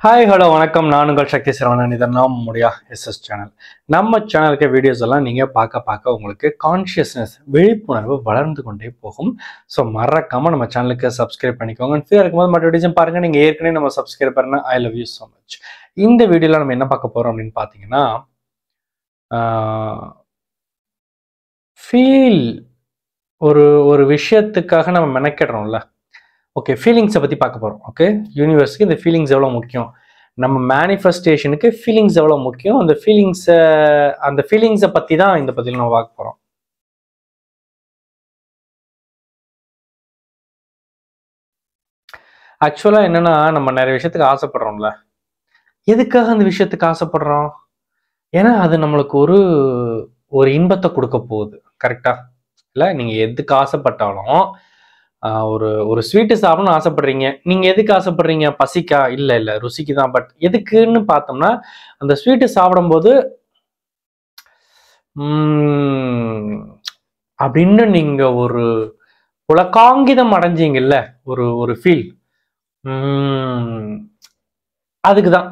Hi hello வணக்கம். நான் உங்கள் சக்தி சரவணன். இதன் நம்முடைய எஸ்எஸ் சேனல். நம்ம சேனலுக்கு வீடியோஸ் எல்லாம் நீங்கள் பார்க்க உங்களுக்கு கான்ஷியஸ்னஸ் விழிப்புணர்வு வளர்ந்து கொண்டே போகும். ஸோ மறக்காமல் நம்ம சேனலுக்கு சப்ஸ்கிரைப் பண்ணிக்கோங்க. ஃப்ரீயாக இருக்கும்போது மற்ற வீடியோஸும் பாருங்கள். நீங்கள் ஏற்கனவே நம்ம சப்ஸ்கிரைப் பண்ண I love you so much. இந்த வீடியோவில் நம்ம என்ன பார்க்க போகிறோம் அப்படின்னு பார்த்தீங்கன்னா, ஃபீல் ஒரு ஒரு விஷயத்துக்காக நம்ம மெனக்கிடுறோம்ல. ஓகே, ஃபீலிங்ஸை பற்றி பார்க்க போகிறோம். ஓகே, யூனிவர்ஸ்க்கு இந்த ஃபீலிங்ஸ் எவ்வளோ முக்கியம், நம்ம மேனிஃபெஸ்டேஷனுக்கு ஃபீலிங்ஸ் எவ்வளோ முக்கியம், அந்த ஃபீலிங்ஸை பற்றி தான் இந்த பதில் நம்ம பார்க்க போகிறோம். ஆக்சுவலாக என்னென்னா, நம்ம நிறைய விஷயத்துக்கு ஆசைப்படுறோம்ல. எதுக்காக அந்த விஷயத்துக்கு ஆசைப்படுறோம்? ஏன்னா அது நம்மளுக்கு ஒரு ஒரு இன்பத்தை கொடுக்க போகுது. கரெக்டா? இல்லை, நீங்கள் எதுக்கு ஆசைப்பட்டாலும் ஒரு ஒரு ஸ்வீட்டு சாப்பிடணும்னு ஆசைப்படுறீங்க. நீங்க எதுக்கு ஆசைப்படுறீங்க? பசிக்கா? இல்ல இல்ல, ருசிக்கு தான். பட் எதுக்குன்னு பார்த்தோம்னா, அந்த ஸ்வீட்டு சாப்பிடும்போது அப்படின்னு நீங்க ஒரு புலகாங்கிதம் அடைஞ்சீங்கல்ல, ஒரு ஒரு ஃபீல், அதுக்குதான்.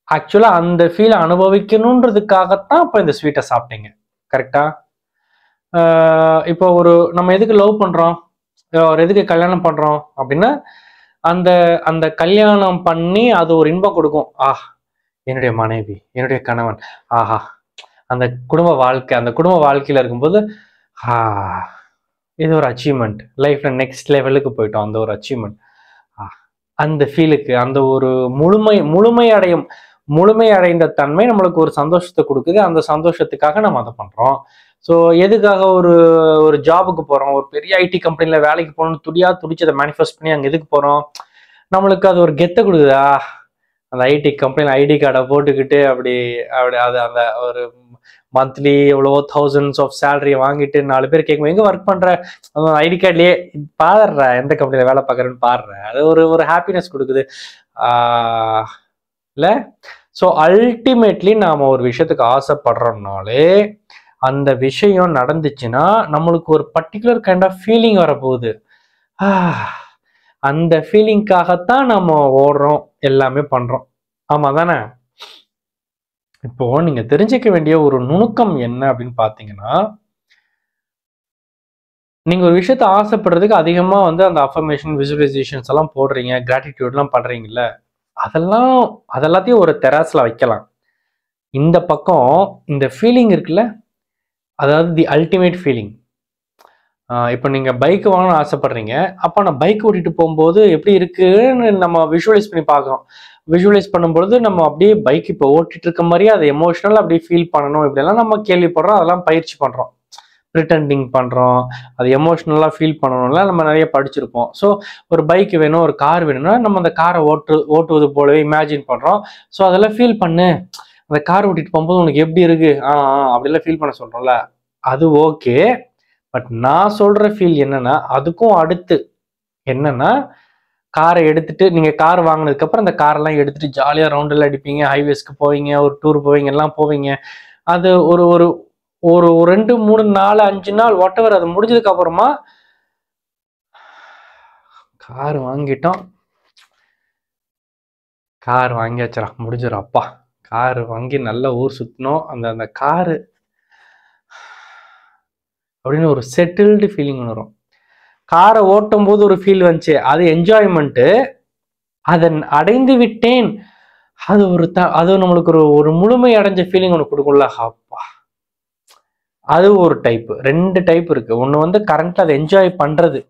ஆக்சுவலா அந்த ஃபீலை அனுபவிக்கணுன்றதுக்காகத்தான் இப்ப இந்த ஸ்வீட்டை சாப்பிட்டீங்க. கரெக்டா? இப்போ நம்ம எதுக்கு லவ் பண்றோம், ஒரு எதுக்கு கல்யாணம் பண்றோம் அப்படின்னா, அந்த அந்த கல்யாணம் பண்ணி அது ஒரு இன்பம் கொடுக்கும். என்னுடைய மனைவி, என்னுடைய கணவன், ஆஹா, அந்த குடும்ப வாழ்க்கையில இருக்கும்போது இது ஒரு அச்சீவ்மெண்ட், லைஃப்ல நெக்ஸ்ட் லெவலுக்கு போயிட்டோம். அந்த ஒரு அச்சீவ்மெண்ட், அந்த ஃபீலுக்கு, அந்த ஒரு முழுமை அடைந்த தன்மை நம்மளுக்கு ஒரு சந்தோஷத்தை கொடுக்குது. அந்த சந்தோஷத்துக்காக நம்ம அதை பண்றோம். ஸோ எதுக்காக ஒரு ஜாபுக்கு போறோம், ஒரு பெரிய ஐடி கம்பெனில வேலைக்கு போகணும்னு துடிச்சு அதை மேனிஃபெஸ்ட் பண்ணி அங்கே எதுக்கு போறோம்? நம்மளுக்கு அது ஒரு கெத்தை கொடுக்குதா? அந்த ஐடி கம்பெனியில் ஐடி கார்டை போட்டுக்கிட்டு அப்படி அப்படி அது அந்த ஒரு மந்த்லி எவ்வளவோ தௌசண்ட்ஸ் ஆஃப் சேலரியை வாங்கிட்டு 4 பேர் கேட்கும், எங்க ஒர்க் பண்ற, ஐடி கார்ட்லயே பாடுற, எந்த கம்பெனியில வேலை பார்க்குறேன்னு பாடுற, அது ஒரு ஒரு ஹாப்பினஸ் கொடுக்குது இல்ல? ஸோ அல்டிமேட்லி நாம ஒரு விஷயத்துக்கு ஆசைப்படுறோம்னாலே அந்த விஷயம் நடந்துச்சுன்னா நம்மளுக்கு ஒரு பர்டிகுலர் கைண்ட் ஆஃப் ஃபீலிங் வரப்போகுது. அந்த ஃபீலிங்காகத்தான் நம்ம ஓடுறோம், எல்லாமே பண்றோம். ஆமா தானே? இப்போ நீங்க தெரிஞ்சுக்க வேண்டிய ஒரு நுணுக்கம் என்ன அப்படின்னு பாத்தீங்கன்னா, நீங்க ஒரு விஷயத்த ஆசைப்படுறதுக்கு அதிகமா அந்த அஃபர்மேஷன், விசுவலைசேஷன்ஸ் எல்லாம் போடுறீங்க, கிராட்டிடியூட் எல்லாம் பண்றீங்கல்ல, அதெல்லாத்தையும் ஒரு தெராஸ்ல வைக்கலாம். இந்த பக்கம் இந்த ஃபீலிங் இருக்குல்ல, அதாவது தி அல்டிமேட் ஃபீலிங். இப்போ நீங்க பைக் வாங்கணும்னு ஆசைப்படுறீங்க, அப்போ நான் பைக் ஓட்டிட்டு போகும்போது எப்படி இருக்குன்னு நம்ம விஷுவலைஸ் பண்ணி பார்க்குறோம். விஷுவலைஸ் பண்ணும்பொழுது நம்ம அப்படியே பைக் இப்போ ஓட்டிட்டு இருக்க மாதிரியே அதை எமோஷனல் அப்படியே ஃபீல் பண்ணணும், இப்படியெல்லாம் நம்ம கேள்விப்படுறோம். அதெல்லாம் பயிற்சி பண்றோம், ப்ரிட்டண்டிங் பண்றோம், அது எமோஷனலாக ஃபீல் பண்ணணும்ல நம்ம நிறைய படிச்சிருப்போம். ஸோ ஒரு பைக் வேணும், ஒரு கார் வேணும்னா நம்ம அந்த காரை ஓட்டுவது போலவே இமேஜின் பண்றோம். ஸோ அதெல்லாம் ஃபீல் பண்ணு, அந்த கார் ஓட்டிட்டு போகும்போது உனக்கு எப்படி இருக்கு, அப்படிலாம் ஃபீல் பண்ண சொல்றோம்ல, அது ஓகே. பட் நான் சொல்ற ஃபீல் என்னன்னா, அதுக்கும் அடுத்து என்னன்னா, காரை எடுத்துட்டு நீங்க கார் வாங்கினதுக்கு அப்புறம் அந்த காரெல்லாம் எடுத்துட்டு ஜாலியா ரவுண்ட் எல்லாம் அடிப்பீங்க, ஹைவேஸ்க்கு போவீங்க, ஒரு டூர் போவீங்க, எல்லாம் போவீங்க. அது ஒரு ஒரு ஒரு 2, 3, 4, 5 நாள் வாட் எவர், அது முடிஞ்சதுக்கு அப்புறமா கார் வாங்கிட்டோம், கார் வாங்கியாச்சுரா, முடிஞ்சிடும், அப்பா கார் வாங்கி நல்ல ஊர் சுத்தணும், அந்த அந்த காரு அப்படின்னு ஒரு செட்டில்டு ஃபீலிங் வரும். காரை ஓட்டும் போது ஒரு ஃபீல் வந்துச்சு, அது என்ஜாய்மெண்ட்டு. அதன் அடைந்து விட்டேன், அது நம்மளுக்கு ஒரு முழுமை அடைஞ்ச ஃபீலிங் ஒன்று கொடுக்கும்ல, அப்பா. அது ஒரு டைப். 2 டைப் இருக்கு. ஒன்று கரண்ட்ல அதை என்ஜாய் பண்றது.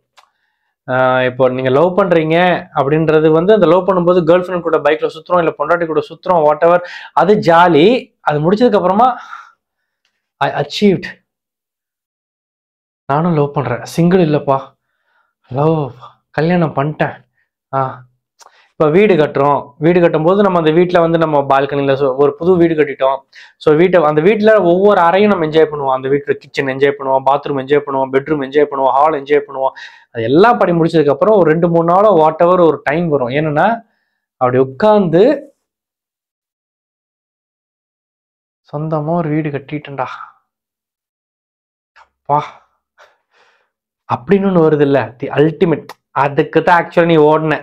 இப்போ நீங்க லவ் பண்றீங்க அப்படின்றது அந்த லவ் பண்ணும்போது கேர்ள் ஃப்ரெண்ட் கூட பைக்ல சுத்துறோம், இல்லை பொண்டாட்டி கூட சுத்துறோம், வாட் எவர், அது ஜாலி. அது முடிச்சதுக்கு அப்புறமா ஐ அச்சீவ்ட், நானும் லவ் பண்றேன், சிங்கிள் இல்லப்பா, லவ், கல்யாணம் பண்ணிட்டேன். இப்போ வீடு கட்டும் போது நம்ம அந்த வீட்டில் நம்ம பால்கனியில் ஒரு புது வீடு கட்டிட்டோம். ஸோ அந்த வீட்டில் ஒவ்வொரு அறையும் நம்ம என்ஜாய் பண்ணுவோம். அந்த வீட்டில் கிச்சன் என்ஜாய் பண்ணுவோம், பாத்ரூம் என்ஜாய் பண்ணுவோம், பெட்ரூம் என்ஜாய் பண்ணுவோம், ஹால் என்ஜாய் பண்ணுவோம். அது எல்லாம் படி முடிச்சதுக்கு அப்புறம் ஒரு 2-3 நாளோ வாட் எவர் ஒரு டைம் வரும். ஏன்னா அப்படி உட்காந்து சொந்தமா ஒரு வீடு கட்டிட்டேன்டா அப்பா அப்படின்னு ஒன்று வருது இல்ல, தி அல்டிமேட். அதுக்கு தான் ஆக்சுவலா நீ ஓடின,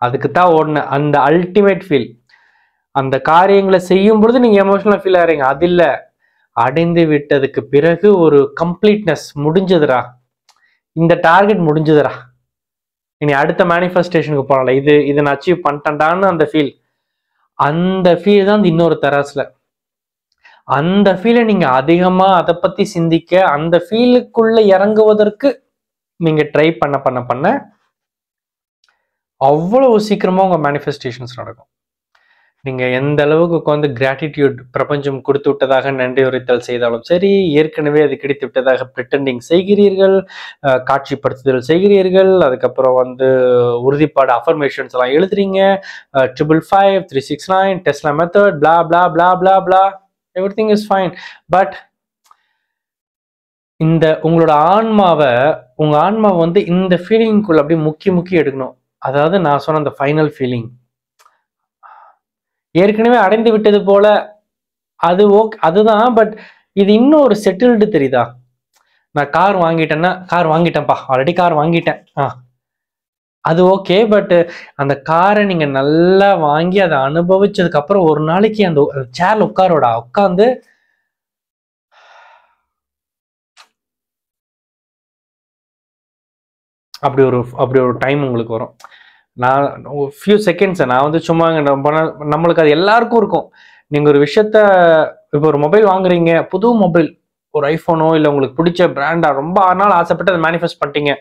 அதுக்கு தான் ஓடின அந்த அல்டிமேட் ஃபீல். அந்த காரியங்களை செய்யும் பொழுது நீங்க எமோஷனலா ஃபீல் ஆறீங்க, அது இல்ல. அடைந்து விட்டதுக்கு பிறகு ஒரு கம்ப்ளீட்னஸ், முடிஞ்சதுடா, இந்த டார்கெட் முடிஞ்சதுடா, இனி அடுத்த மேனிஃபெஸ்டேஷனுக்கு போகல, இது நான் அச்சீவ் பண்ணிட்டேன்டான்னு அந்த ஃபீல். அந்த ஃபீல் தான் இன்னொரு தராசுல. அந்த ஃபீலை நீங்க அதிகமா அதை பத்தி சிந்திக்க, அந்த ஃபீலுக்குள்ள இறங்குவதற்கு நீங்க ட்ரை பண்ண பண்ண பண்ண அவ்வளவு சீக்கிரமா உங்க மேனிஃபெஸ்டேஷன்ஸ் நடக்கும். நீங்க எந்த அளவுக்கு உட்காந்து கிராட்டிடியூட், பிரபஞ்சம் கொடுத்து விட்டதாக நன்றி உரைத்தல் செய்தாலும் சரி, ஏற்கனவே அது கிடைத்து விட்டதாக பிரிட்டண்டிங் செய்கிறீர்கள், காட்சிப்படுத்துதல் செய்கிறீர்கள், அதுக்கப்புறம் உறுதிப்பாடு அஃபர்மேஷன்ஸ் எல்லாம் எழுதுறீங்க, 555, 369, Tesla method, blah blah blah blah blah, everything is fine. But இந்த உங்களோட உங்க ஆன்மாவை இந்த ஃபீலிங்குள்ள அப்படியே முக்கி எடுக்கணும். அதாவது நான் சொன்ன அந்த ஃபைனல் ஃபீலிங் ஏற்கனவே அடைந்து விட்டது போல, அது ஓகே, அதுதான். பட் இது இன்னும் ஒரு செட்டில்டு தெரியுதா? நான் கார் வாங்கிட்டேன்னா, கார் வாங்கிட்டேன்ப்பா, ஆல்ரெடி கார் வாங்கிட்டேன், அது ஓகே. பட் அந்த காரை நீங்க நல்லா வாங்கி அதை அனுபவிச்சதுக்கு அப்புறம் ஒரு நாளைக்கு அந்த சேர்ல உட்காந்து அப்படி ஒரு டைம் உங்களுக்கு வரும். நான் ஃபியூ செகண்ட்ஸ் நான் சும்மா நம்மளுக்கு அது எல்லாருக்கும் இருக்கும். நீங்க ஒரு விஷயத்த, இப்போ ஒரு மொபைல் வாங்குறீங்க, புது மொபைல், ஒரு ஐபோனோ இல்லை உங்களுக்கு பிடிச்ச பிராண்டா, ரொம்ப நாள் ஆசைப்பட்டு அதை மேனிஃபெஸ்ட் பண்ணிட்டீங்க,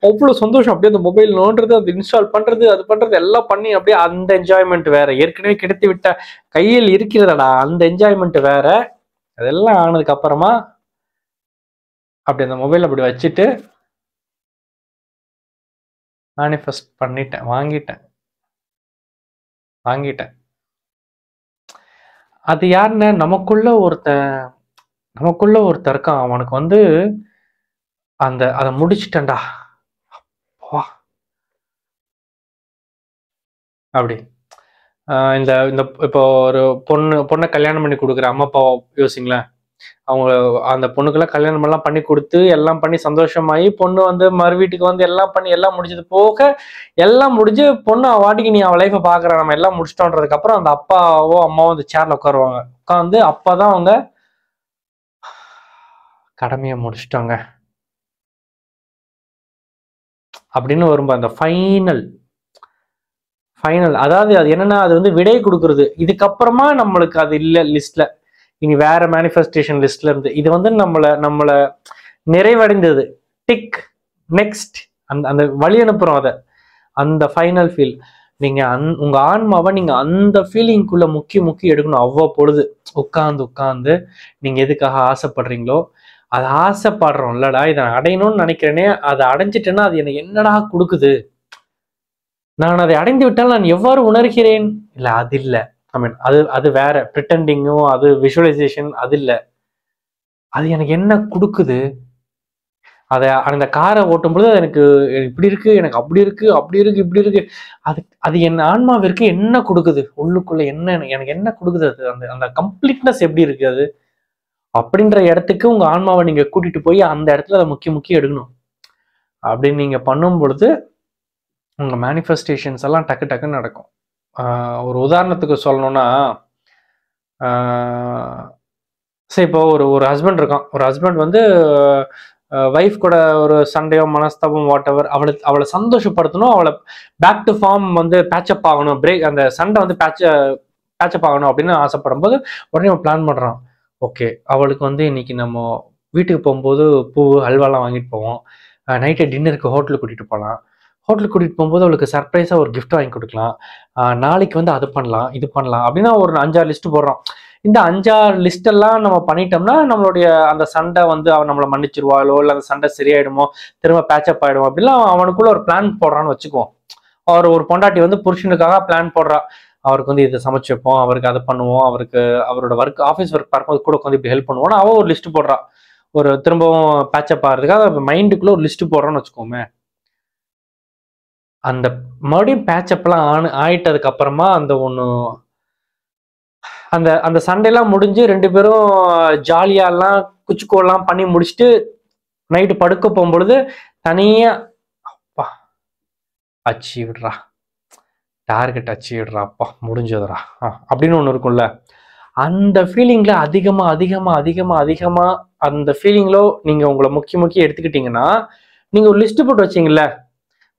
அவ்வளோ சந்தோஷம். அப்படியே அந்த மொபைல் நோண்டுறது, அது இன்ஸ்டால் பண்றது, அது பண்றது எல்லாம் பண்ணி அப்படியே அந்த என்ஜாய்மெண்ட் வேற, ஏற்கனவே கிடைத்து விட்ட கையில் இருக்கிறதடா அந்த என்ஜாய்மெண்ட் வேற. அதெல்லாம் ஆனதுக்கு அப்புறமா அப்படி அந்த மொபைல் அப்படி வச்சுட்டு மேனிஃபெஸ்ட் பண்ணிட்டேன், வாங்கிட்டேன். அது யாருன்னு நமக்குள்ள ஒருத்தன் இருக்கான். அவனுக்கு அதை முடிச்சுட்டேன்டா அப்படி. இந்த இப்போ ஒரு பொண்ணை கல்யாணம் பண்ணி கொடுக்குற அம்மா அப்பா யோசிங்களேன். அவங்க அந்த பொண்ணுக்கெல்லாம் கல்யாணம் எல்லாம் பண்ணி கொடுத்து எல்லாம் பண்ணி சந்தோஷமாயி, பொண்ணு மறு வீட்டுக்கு எல்லாம் பண்ணி எல்லாம் முடிஞ்சது போக, எல்லாம் முடிஞ்சு பொண்ணு வாட்டிக்கு நீ அவன் லைஃபை பாக்குற, நம்ம எல்லாம் முடிச்சிட்டோன்றதுக்கு அப்புறம் அந்த அப்பாவோ அம்மாவோ சேர்ல உட்காருவாங்க. உட்காந்து அப்பதான் அவங்க கடமையை முடிச்சிட்டாங்க அப்படின்னு வரும்போது அந்த ஃபைனல், அதாவது அது என்னன்னா, அது விடை கொடுக்கறது. இதுக்கப்புறமா நம்மளுக்கு அது இல்லை லிஸ்ட்ல, இனி வேற மேனிஃபெஸ்டேஷன் லிஸ்ட்ல இருந்து இது நம்மள நிறைவடைந்தது, டிக் நெக்ஸ்ட், அந்த வழி அனுப்புறோம். அதை அந்த ஃபைனல் ஃபீல் நீங்க உங்க ஆன்மாவை நீங்க அந்த ஃபீலிங்குள்ள முக்கி எடுக்கணும். அவ்வப்பொழுது உட்காந்து நீங்க எதுக்காக ஆசைப்படுறீங்களோ, அதை ஆசைப்படுறோம் இல்லடா, இதை அடையணும்னு நினைக்கிறேனே, அதை அடைஞ்சிட்டேன்னா அது எனக்கு என்னடா கொடுக்குது, நான் அதை அடைந்து விட்டால் நான் எவ்வாறு உணர்கிறேன், இல்லை அது இல்லை, ஐ மீன் அது வேற, பிரிட்டண்டிங்கும் அது விஷுவலைசேஷன் அது இல்லை, அது எனக்கு என்ன கொடுக்குது, அதை அந்த காரை ஓட்டும் பொழுது எனக்கு இப்படி இருக்கு, எனக்கு அப்படி இருக்கு, இப்படி இருக்கு, அது என் ஆன்மாவிற்கு என்ன கொடுக்குது, உள்ளுக்குள்ள எனக்கு என்ன கொடுக்குது, அது அந்த கம்ப்ளீட்னஸ் எப்படி இருக்கு அது அப்படின்ற இடத்துக்கு உங்க ஆன்மாவை நீங்க கூட்டிட்டு போய் அந்த இடத்துல அதை முக்கி எடுக்கணும். அப்படின்னு நீங்க பண்ணும் பொழுது உங்க மேனிஃபெஸ்டேஷன்ஸ் எல்லாம் டக்குன்னு நடக்கும். ஒரு உதாரணத்துக்கு சொல்லணும்னா, சரி, இப்போ ஒரு ஹஸ்பண்ட் இருக்கான். ஒரு ஹஸ்பண்ட் வைஃப் கூட ஒரு சண்டையோ மனஸ்தாபம் வாட் எவர், அவளை சந்தோஷப்படுத்தணும், அவளை பேக் டு ஃபார்ம் பேச்சப் ஆகணும், அந்த சண்டை பேச்சப் ஆகணும் அப்படின்னு ஆசைப்படும் போது உடனே அவன் பிளான் பண்றான். ஓகே, அவளுக்கு இன்னைக்கு நம்ம வீட்டுக்கு போகும்போது பூ அல்வாலாம் வாங்கிட்டு போவோம், நைட்டு டின்னருக்கு ஹோட்டலுக்கு கூட்டிட்டு போகலாம், ஹோட்டலுக்கு கூட்டிட்டு போகும்போது அவளுக்கு சர்ப்ரைஸா ஒரு கிஃப்ட் வாங்கி கொடுக்கலாம், நாளைக்கு அது பண்ணலாம் இது பண்ணலாம் அப்படின்னா ஒரு 5-6 லிஸ்ட் போடுறோம். இந்த 5-6 லிஸ்ட் எல்லாம் நம்ம பண்ணிட்டோம்னா நம்மளுடைய அந்த சண்டை அவன் நம்மளை மன்னிச்சிருவாளோ, இல்லை அந்த சண்டை சரியாயிடுமோ, திரும்ப பேச்சப் ஆயிடுமோ அப்படிலாம் அவனுக்குள்ள ஒரு பிளான் போடுறான்னு வச்சுக்குவோம். ஒரு பொண்டாட்டி புருஷனுக்காக பிளான் போடுறா, அவருக்கு இதை சமைச்சு வைப்போம், அவருக்கு அதை பண்ணுவோம், அவருக்கு அவரோட ஆஃபீஸ் ஒர்க் பார்க்கும்போது கூட இப்படி ஹெல்ப் பண்ணுவோம், அவன் ஒரு லிஸ்ட் போடுறா, ஒரு திரும்பவும் பேச்சப் ஆகிறதுக்காக மைண்டுக்குள்ள ஒரு லிஸ்ட் போடுறோன்னு வச்சுக்கோமே. அந்த மறுபடியும் பேச்சப்லாம் ஆயிட்டதுக்கு அப்புறமா அந்த சண்டையெல்லாம் முடிஞ்சு 2 பேரும் ஜாலியாலாம் குச்சிக்கோலாம் பண்ணி முடிச்சுட்டு நைட்டு படுக்க போகும்பொழுது தனியா அப்பா அச்சீவ்டா, டார்கெட் அச்சீவ்டா, அப்பா முடிஞ்சதுடா அப்படின்னு ஒன்று இருக்கும்ல. அந்த ஃபீலிங்ல அதிகமா அந்த ஃபீலிங்ல நீங்க உங்களை முக்கிய எடுத்துக்கிட்டீங்கன்னா, நீங்க ஒரு லிஸ்ட் போட்டு வச்சீங்கல்ல,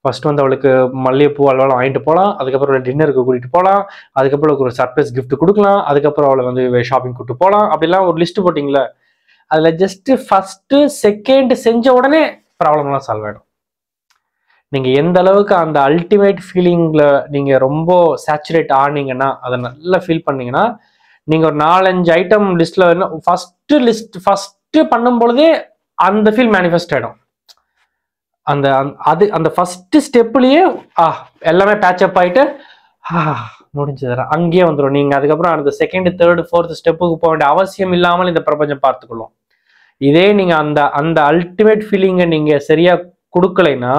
ஃபர்ஸ்ட் வந்து அவளுக்கு மல்லிகைப்பூ அல்வாலாம் வாங்கிட்டு போகலாம், அதுக்கப்புறம் டின்னருக்கு கூட்டிட்டு போகலாம், அதுக்கப்புறம் ஒரு சர்ப்ரைஸ் கிஃப்ட் கொடுக்கலாம், அதுக்கப்புறம் அவளை வந்து ஷாப்பிங் கூப்பிட்டு போகலாம், அப்படிலாம் ஒரு லிஸ்ட் போட்டிங்களே, அதுல ஜஸ்ட் ஃபர்ஸ்ட் செகண்ட் செஞ்ச உடனே ப்ராப்ளம்லாம் சால்வ் ஆயிடும். நீங்க எந்த அளவுக்கு அந்த அல்டிமேட் ஃபீலிங்ல நீங்க ரொம்ப சேச்சுரேட் ஆனீங்கன்னா, அதை நல்லா ஃபீல் பண்ணீங்கன்னா, நீங்க ஒரு 4-5 ஐட்டம் லிஸ்ட்ல ஃபர்ஸ்ட் பண்ணும் பொழுதே அந்த ஃபீல் மேனிஃபெஸ்ட் ஆயிடும். அந்த அந்த ஃபர்ஸ்ட் ஸ்டெப்லயே எல்லாமே பேட்சப் ஆயிட்டு முடிஞ்சதுடா அங்கேயே வந்துடும். நீங்க அதுக்கப்புறம் அந்த செகண்ட், தேர்ட், ஃபோர்த் ஸ்டெப்புக்கு போக வேண்டிய அவசியம் இல்லாமல் இந்த பிரபஞ்சம் பார்த்துக்கொள்ளும். இதே நீங்க அந்த அல்டிமேட் ஃபீலிங்கை நீங்க சரியா கொடுக்கலைன்னா,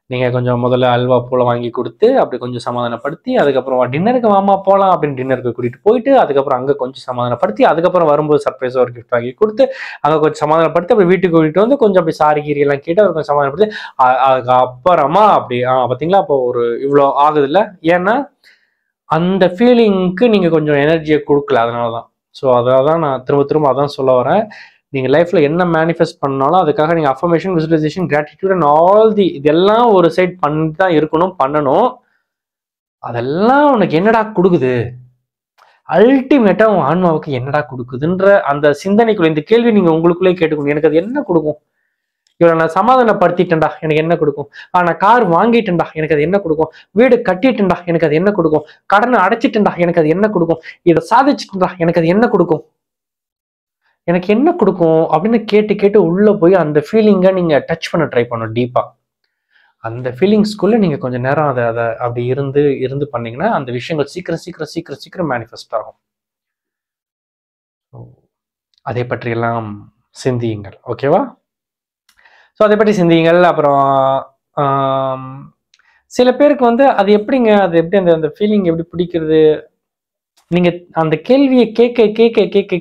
நீங்க கொஞ்சம் முதல்ல அல்வா போல வாங்கி கொடுத்து அப்படி கொஞ்சம் சமாதானப்படுத்தி, அதுக்கப்புறம் டின்னருக்கு வாமா போகலாம் அப்படின்னு டின்னருக்கு கூட்டிட்டு போயிட்டு, அதுக்கப்புறம் அங்க கொஞ்சம் சமாதானப்படுத்தி, அதுக்கப்புறம் வரும்போது சர்ப்ரைஸா ஒரு கிஃப்ட் வாங்கி கொடுத்து, அங்க கொஞ்சம் சமாதானப்படுத்தி, அப்படி வீட்டுக்கு கூட்டிட்டு வந்து கொஞ்சம் அப்படி சாரி கீரி எல்லாம் கேட்டு அவர் கொஞ்சம் சமாதானப்படுத்தி, அதுக்கப்புறமா அப்படி பாத்தீங்களா, அப்போ ஒரு இவ்வளோ ஆகுது இல்ல. ஏன்னா அந்த ஃபீலிங்க்கு நீங்க கொஞ்சம் எனர்ஜியை கொடுக்கல, அதனாலதான். ஸோ அதான் நான் திரும்ப அதான் சொல்ல வரேன். நீங்க லைஃப்ல என்ன மேனிஃபெஸ்ட் பண்ணாலும் அதுக்காக நீங்க affirmation, visualisation, gratitude and all இதெல்லாம் ஒரு சைட் பண்ணிட்டு தான் பண்ணணும். அதெல்லாம் உனக்கு என்னடா கொடுக்குது, அல்டிமேட்டா உன் ஆன்மாவுக்கு என்னடா கொடுக்குதுன்ற அந்த சிந்தனைக்குள்ள இந்த கேள்வி நீங்க உங்களுக்குள்ளே கேட்டுக்கணும். எனக்கு அது என்ன கொடுக்கும்? இவரை நான் சமாதானப்படுத்திட்டேன்டா, எனக்கு என்ன கொடுக்கும்? நான் கார் வாங்கிட்டேன்டா, எனக்கு அது என்ன கொடுக்கும்? வீடு கட்டிட்டேன்டா, எனக்கு அது என்ன கொடுக்கும்? கடனை அடைச்சிட்டேன்டா, எனக்கு அது என்ன கொடுக்கும்? இதை சாதிச்சுட்டேன்டா, எனக்கு அது என்ன கொடுக்கும்? எனக்கு என்ன கொடுக்கும் அப்படின்னு கேட்டு உள்ள போய் அந்த ஃபீலிங்கை நீங்க டச் பண்ண ட்ரை பண்ணணும் டீப்பா. அந்த ஃபீலிங்ஸ்குள்ள நீங்க கொஞ்சம் நேரம் அதை அப்படி இருந்து பண்ணீங்கன்னா அந்த விஷயங்கள் சீக்கிரம் மேனிஃபெஸ்ட் ஆகும். அதை பற்றி எல்லாம் சிந்தியுங்கள். ஓகேவா? ஸோ அதை பற்றி சிந்தியுங்கள். அப்புறம் சில பேருக்கு வந்து அது எப்படிங்க, அது எப்படி அந்த ஃபீலிங் எப்படி பிடிக்கிறது? நீங்க அந்த கேள்வியை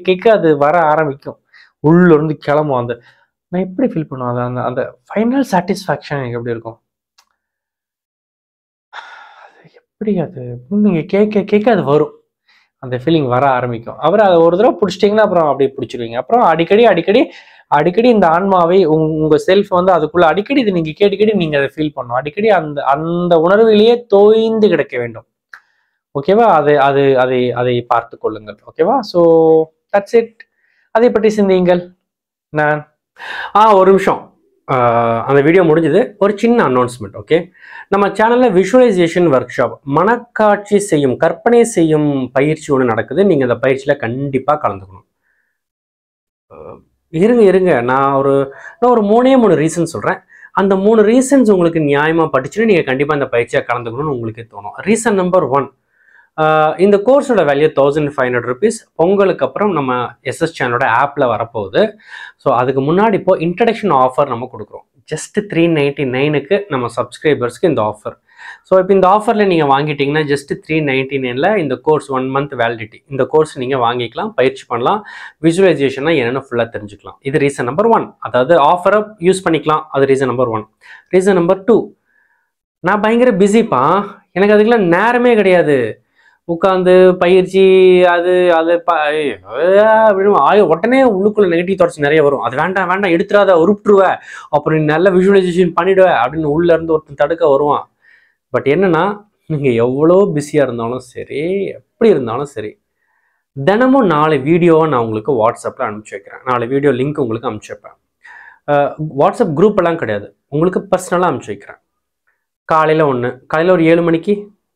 கேட்க அது வர ஆரம்பிக்கும், உள்ள இருந்து கிளம்பும். அந்த நான் எப்படி ஃபீல் பண்ணுவேன், அந்த அந்த ஃபைனல் சாட்டிஸ்ஃபேக்ஷன் எனக்கு எப்படி இருக்கும், எப்படி அது நீங்க கேட்க அது வரும், அந்த ஃபீலிங் வர ஆரம்பிக்கும். அப்புறம் அதை ஒரு தடவை பிடிச்சிட்டிங்கன்னா அப்புறம் அப்படியே பிடிச்சிருவீங்க. அப்புறம் அடிக்கடி இந்த ஆன்மாவை உங்க செல்ஃப் வந்து அதுக்குள்ள அடிக்கடி இது நீங்க கேட்டு நீங்க அதை ஃபீல் பண்ணணும். அடிக்கடி அந்த அந்த உணர்விலேயே தோய்ந்து கிடக்க வேண்டும். ஓகேவா? அதை பார்த்து கொள்ளுங்கள். ஓகேவா? So that's it. அதை பற்றி சிந்தியுங்கள். நான் ஒரு நிமிஷம், அந்த வீடியோ முடிஞ்சது. ஒரு சின்ன அனௌன்ஸ்மெண்ட். ஓகே, நம்ம சேனலில் விஷுவலைசேஷன் ஒர்க் ஷாப், மனக்காட்சி செய்யும், கற்பனை செய்யும் பயிற்சி ஒன்று நடக்குது. நீங்கள் அந்த பயிற்சியில் கண்டிப்பாக கலந்துக்கணும். இருங்க நான் ஒரு 3 ரீசன் சொல்கிறேன். அந்த 3 ரீசன்ஸ் உங்களுக்கு நியாயமாக பட்டுச்சுன்னு நீங்கள் கண்டிப்பாக அந்த பயிற்சியாக கலந்துக்கணும்னு உங்களுக்கே தோணும். ரீசன் நம்பர் 1, இந்த கோர்ஸோட வேல்யூ 1500 rupees. பொங்கலுக்கு அப்புறம் நம்ம எஸ்எஸ் சேனலோட ஆப்பில் வரப்போகுது. ஸோ அதுக்கு முன்னாடி இப்போ இன்ட்ரடக்ஷன் ஆஃபர் நம்ம கொடுக்குறோம். ஜஸ்ட் 399க்கு நம்ம சப்ஸ்கிரைபர்ஸ்க்கு இந்த ஆஃபர். ஸோ இப்போ இந்த ஆஃபரில் நீங்கள் வாங்கிட்டீங்கன்னா ஜஸ்ட் 399ல் இந்த கோர்ஸ் 1 month வேலிடிட்டி, இந்த கோர்ஸ் நீங்கள் வாங்கிக்கலாம், பயிற்சி பண்ணலாம், விசுவலைசேஷன்னா என்னென்னு ஃபுல்லாக தெரிஞ்சுக்கலாம். இது ரீசன் நம்பர் 1. அதாவது ஆஃபரை யூஸ் பண்ணிக்கலாம், அது ரீசன் நம்பர் 1. ரீசன் நம்பர் 2, நான் பயங்கர பிஸிப்பா, எனக்கு அதுக்கெல்லாம் நேரமே கிடையாது, உட்காந்து பயிற்சி அது அப்படின்னு உடனே உள்ளுக்குள்ள நெகட்டிவ் தாட்ஸ் நிறைய வரும். அது வேண்டாம் எடுத்துடாத, உருப்பிட்டுருவ, அப்புறம் நீ நல்ல விஷுவலைசேஷன் பண்ணிடுவ அப்படின்னு உள்ள இருந்து ஒருத்தன் தடுக்க வருவான். பட் என்னன்னா, நீங்க எவ்வளோ பிஸியா இருந்தாலும் சரி, எப்படி இருந்தாலும் சரி, தினமும் 4 வீடியோவை நான் உங்களுக்கு வாட்ஸ்அப்ல அனுப்பிச்சு வைக்கிறேன். 4 வீடியோ லிங்க் உங்களுக்கு அனுப்பிச்சு வைப்பேன். வாட்ஸ்அப் குரூப் எல்லாம் கிடையாது, உங்களுக்கு பர்சனலாக அனுப்பிச்சு வைக்கிறேன். காலையில் ஒரு 7 மணிக்கு,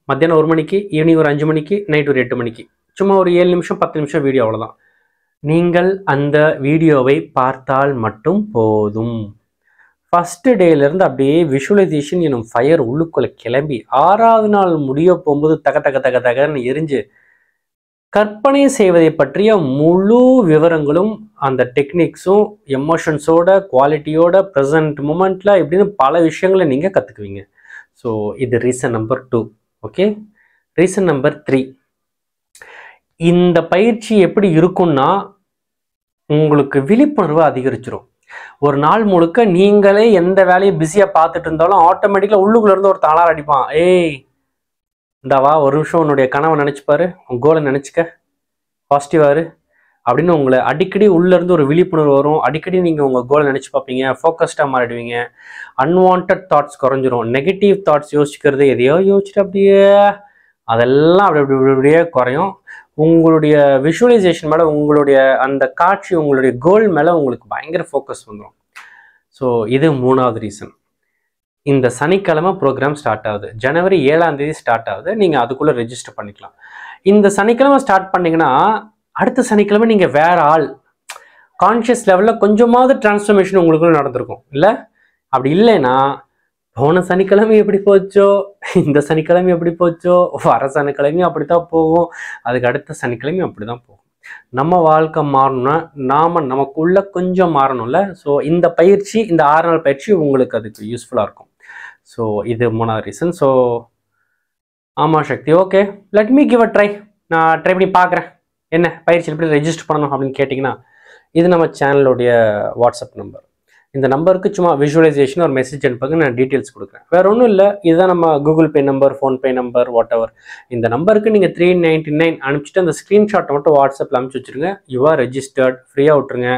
மத்தியானம் 1 மணிக்கு, ஈவினிங் ஒரு 5 மணிக்கு, நைட் ஒரு 8 மணிக்கு, சும்மா ஒரு 7 நிமிஷம் 10 நிமிஷம் வீடியோ, அவ்வளோதான். நீங்கள் அந்த வீடியோவை பார்த்தால் மட்டும் போதும். ஃபர்ஸ்ட் டேலேருந்து அப்படியே விஷுவலைசேஷன் எனும் ஃபயர் உள்ளுக்குள்ளே கிளம்பி 6வது நாள் முடிய போகும்போது தகன்னு எரிஞ்சு கற்பனை செய்வதை பற்றிய முழு விவரங்களும், அந்த டெக்னிக்ஸும், எமோஷன்ஸோட, குவாலிட்டியோட, ப்ரெசன்ட் மூமெண்ட்ல இப்படின்னு பல விஷயங்களை நீங்கள் கற்றுக்குவீங்க. ஸோ இது reason number 2. Okay, reason number 3, இந்த பயிற்சி எப்படி இருக்கும்னா, உங்களுக்கு விழிப்புணர்வு அதிகரிச்சிடும். ஒரு நாள் முழுக்க நீங்களே எந்த வேலையை பிஸியாக பார்த்துட்டு இருந்தாலும் ஆட்டோமேட்டிக்காக உள்ளுக்குள்ள இருந்து ஒரு தாளார் அடிப்பான், ஏய் இந்தாவா ஒரு நிமிஷம் உன்னுடைய கனவை நினச்சிப்பாரு, உன் கோலை நினச்சிக்க, பாசிட்டிவாரு அப்படின்னு உங்களை அடிக்கடி உள்ளேருந்து ஒரு விழிப்புணர்வு வரும். அடிக்கடி நீங்கள் உங்கள் கோலை நினச்சி பார்ப்பீங்க, ஃபோக்கஸ்டாக மாறிடுவீங்க. அன்வான்ட் தாட்ஸ் குறைஞ்சிரும். நெகட்டிவ் தாட்ஸ் யோசிக்கிறது, எதையோ யோசிச்சுட்டு அப்படியே அதெல்லாம் அப்படியே குறையும். உங்களுடைய விஷுவலைசேஷன் மேலே, உங்களுடைய அந்த காட்சி, உங்களுடைய கோல் மேலே உங்களுக்கு பயங்கர ஃபோக்கஸ் வந்துடும். ஸோ இது 3வது ரீசன். இந்த சனிக்கிழமை ப்ரோக்ராம் ஸ்டார்ட் ஆகுது. ஜனவரி 7ஆம் தேதி ஸ்டார்ட் ஆகுது. நீங்கள் அதுக்குள்ளே ரெஜிஸ்டர் பண்ணிக்கலாம். இந்த சனிக்கிழமை ஸ்டார்ட் பண்ணிங்கன்னா அடுத்த சனிக்கிழமை நீங்கள் வேற ஆள். கான்ஷியஸ் லெவலில் கொஞ்சமாவது டிரான்ஸ்ஃபர்மேஷன் உங்களுக்குள்ள நடந்திருக்கும் இல்லை? அப்படி இல்லைன்னா போன சனிக்கிழமை எப்படி போச்சோ, இந்த சனிக்கிழமை எப்படி போச்சோ, வர சனிக்கிழமையும் அப்படி தான் போகும், அதுக்கு அடுத்த சனிக்கிழமையும் அப்படி தான் போகும். நம்ம வாழ்க்கை மாறணும்னா நமக்குள்ள கொஞ்சம் மாறணும்ல. ஸோ இந்த பயிற்சி, இந்த 6 நாள் பயிற்சி உங்களுக்கு அதுக்கு யூஸ்ஃபுல்லாக இருக்கும். ஸோ இது 3வது ரீசன். ஸோ ஆமாம் Sakthi, okay, let me give a try. நான் ட்ரை பண்ணி பார்க்குறேன், என்ன பயிற்சி எப்படி ரெஜிஸ்டர் பண்ணணும் அப்படின்னு கேட்டிங்கன்னா, இது நம்ம சேனலுடைய வாட்ஸ்அப் நம்பர். இந்த நம்பருக்கு சும்மா விஷுவலைசேஷன் ஒரு மெசேஜ் அனுப்புங்க, நான் டீட்டெயில்ஸ் கொடுக்குறேன். வேறு ஒன்றும் இல்லை, இதுதான் நம்ம Google Pay number, PhonePe number, whatever. இந்த நம்பருக்கு நீங்கள் 399 அனுப்பிச்சிட்டு அந்த ஸ்க்ரீன்ஷாட்டை மட்டும் வாட்ஸ்அப்பில் அனுப்பிச்சி வச்சுருங்க. You are registered. ஃப்ரீயாக விட்டுருங்க.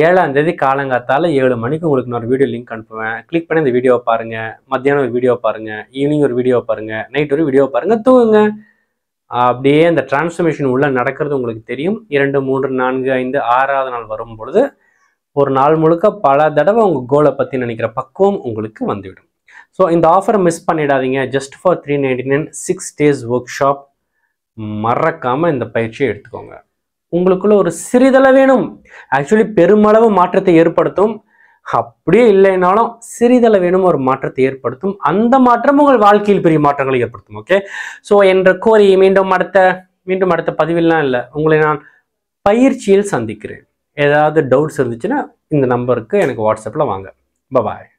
7ஆம் தேதி காலங்காத்தால் 7 மணிக்கு உங்களுக்கு நான் ஒரு வீடியோ லிங்க் அனுப்புவேன். கிளிக் பண்ணி இந்த வீடியோவை பாருங்கள். மத்தியானம் ஒரு வீடியோ பாருங்கள், ஈவினிங் ஒரு வீடியோ பாருங்கள், நைட் ஒரு வீடியோ பாருங்கள், தூங்குங்க. அப்படியே அந்த டிரான்ஸ்ஃபர்மேஷன் உள்ள நடக்கிறது உங்களுக்கு தெரியும். 2, 3, 4, 5, 6ஆவது நாள் வரும் பொழுது ஒரு நாள் முழுக்க பல தடவை உங்கள் கோலை பற்றி நினைக்கிற பக்குவம் உங்களுக்கு வந்துவிடும். ஸோ இந்த ஆஃபரை மிஸ் பண்ணிடாதீங்க. Just for 399 6 days work shop. மறக்காமல் இந்த பயிற்சியை எடுத்துக்கோங்க. உங்களுக்குள்ள ஒரு சிறிதளவேனும், ஆக்சுவலி பெருமளவு மாற்றத்தை ஏற்படுத்தும். அப்படியே இல்லைனாலும் சிறிதளவேனும் ஒரு மாற்றத்தை ஏற்படுத்தும். அந்த மாற்றம் உங்கள் வாழ்க்கையில் பெரிய மாற்றங்களை ஏற்படுத்தும். ஓகே, ஸோ என்ற கோரி மீண்டும் அடுத்த பதிவில்லாம் இல்லை, உங்களை நான் பயிற்சியில் சந்திக்கிறேன். ஏதாவது டவுட்ஸ் இருந்துச்சுன்னா இந்த நம்பருக்கு எனக்கு வாட்ஸ்அப்பில் வாங்க. பாய்.